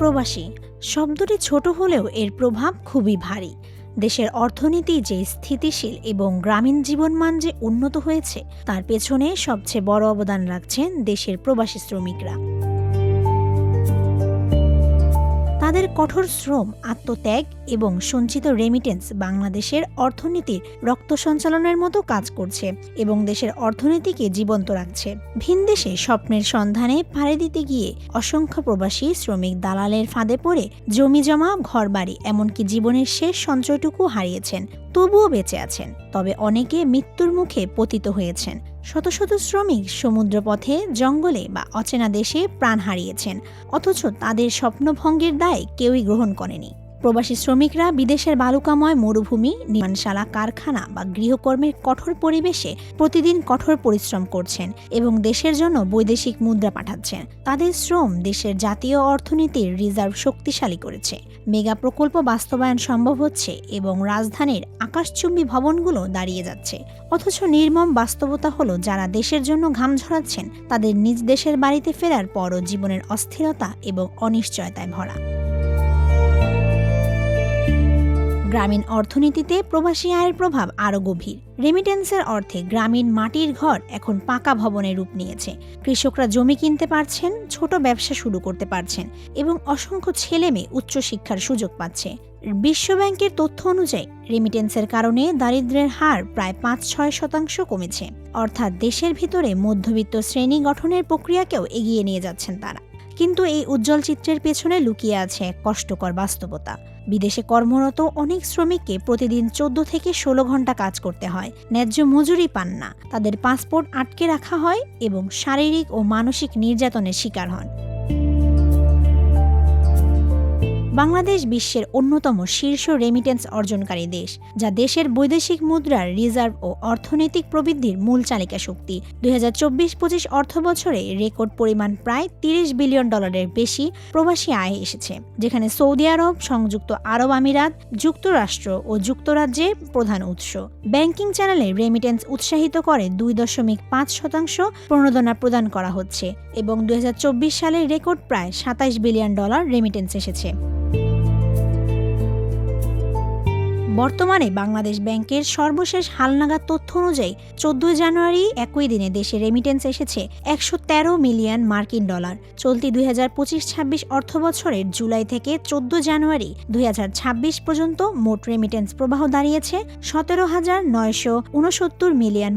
প্রবাসী শব্দটি ছোট হলেও এর প্রভাব খুবই ভারী। দেশের অর্থনীতি যে স্থিতিশীল এবং গ্রামীণ জীবনমান যে উন্নত হয়েছে তার পেছনে সবচেয়ে বড় অবদান রাখছেন দেশের প্রবাসী শ্রমিকরা। তাদের কঠোর শ্রম, আত্মত্যাগ এবং সঞ্চিত রেমিটেন্স বাংলাদেশের অর্থনীতির রক্ত সঞ্চালনের মতো কাজ করছে এবং দেশের অর্থনীতিকে জীবন্ত রাখছে। ভিনদেশে স্বপ্নের সন্ধানে পাড়ি দিতে গিয়ে অসংখ্য প্রবাসী শ্রমিক দালালের ফাঁদে পড়ে জমিজমা, ঘরবাড়ি, এমনকি জীবনের শেষ সঞ্চয়টুকু হারিয়েছেন, তবুও বেঁচে আছেন। তবে অনেকে মৃত্যুর মুখে পতিত হয়েছেন। শত শত শ্রমিক সমুদ্রপথে, জঙ্গলে বা অচেনা দেশে প্রাণ হারিয়েছেন, অথচ তাদের স্বপ্নভঙ্গের দায় কেউই গ্রহণ করেনি। প্রবাসী শ্রমিকরা বিদেশের বালুকাময় মরুভূমি, নির্মাণশালা, কারখানা বা গৃহকর্মের কঠোর পরিবেশে প্রতিদিন কঠোর পরিশ্রম করছেন এবং দেশের জন্য বৈদেশিক মুদ্রা পাঠাচ্ছেন। তাদের শ্রম দেশের জাতীয় অর্থনীতির রিজার্ভ শক্তিশালী করেছে। মেগা প্রকল্প বাস্তবায়ন সম্ভব হচ্ছে এবং রাজধানীর আকাশচুম্বী ভবনগুলো দাঁড়িয়ে যাচ্ছে। অথচ নির্মম বাস্তবতা হলো, যারা দেশের জন্য ঘাম ঝরাচ্ছেন তাদের নিজ দেশের বাড়িতে ফেরার পরও জীবনের অস্থিরতা এবং অনিশ্চয়তায় ভরা। গ্রামীণ অর্থনীতিতে প্রবাসী আয়ের প্রভাব আরও গভীর। রেমিটেন্সের অর্থে গ্রামীণ মাটির ঘর এখন পাকা ভবনের রূপ নিয়েছে। কৃষকরা জমি কিনতে পারছেন, ছোট ব্যবসা শুরু করতে পারছেন এবং অসংখ্য ছেলেমেয়ে উচ্চশিক্ষার সুযোগ পাচ্ছে। বিশ্বব্যাংকের তথ্য অনুযায়ী রেমিটেন্সের কারণে দারিদ্র্যের হার প্রায় ৫-৬% কমেছে। অর্থাৎ দেশের ভিতরে মধ্যবিত্ত শ্রেণী গঠনের প্রক্রিয়াকেও এগিয়ে নিয়ে যাচ্ছেন তারা। কিন্তু এই উজ্জ্বল চিত্রের পেছনে লুকিয়ে আছে এক কষ্টকর বাস্তবতা। বিদেশে কর্মরত অনেক শ্রমিককে প্রতিদিন ১৪ থেকে ১৬ ঘন্টা কাজ করতে হয়, ন্যায্য মজুরি পান না, তাদের পাসপোর্ট আটকে রাখা হয় এবং শারীরিক ও মানসিক নির্যাতনের শিকার হন। বাংলাদেশ বিশ্বের অন্যতম শীর্ষ রেমিটেন্স অর্জনকারী দেশ, যা দেশের বৈদেশিক মুদ্রার রিজার্ভ ও অর্থনৈতিক প্রবৃদ্ধির মূল চালিকা শক্তি। ২০২৪-২৫ অর্থবছরে রেকর্ড পরিমাণ প্রায় $৩০ বিলিয়ন বেশি প্রবাসী আয় এসেছে, যেখানে সৌদি আরব, সংযুক্ত আরব আমিরাত, যুক্তরাষ্ট্র ও যুক্তরাজ্যে প্রধান উৎস। ব্যাংকিং চ্যানেলে রেমিটেন্স উৎসাহিত করে ২.৫% প্রণোদনা প্রদান করা হচ্ছে এবং ২০২৪ সালে রেকর্ড প্রায় $২৭ বিলিয়ন রেমিটেন্স এসেছে। বর্তমানে বাংলাদেশ ব্যাংকের সর্বশেষ হালনাগাদ তথ্য অনুযায়ী ১৪ জানুয়ারি একই দিনে দেশে রেমিটেন্স এসেছে $১১৩ মিলিয়ন। চলতি ২০২৫-২৬ অর্থবছরের জুলাই থেকে ১৪ জানুয়ারি ২০২৬ পর্যন্ত মোট রেমিটেন্স প্রবাহ দাঁড়িয়েছে $১৭,৯৬৯ মিলিয়ন।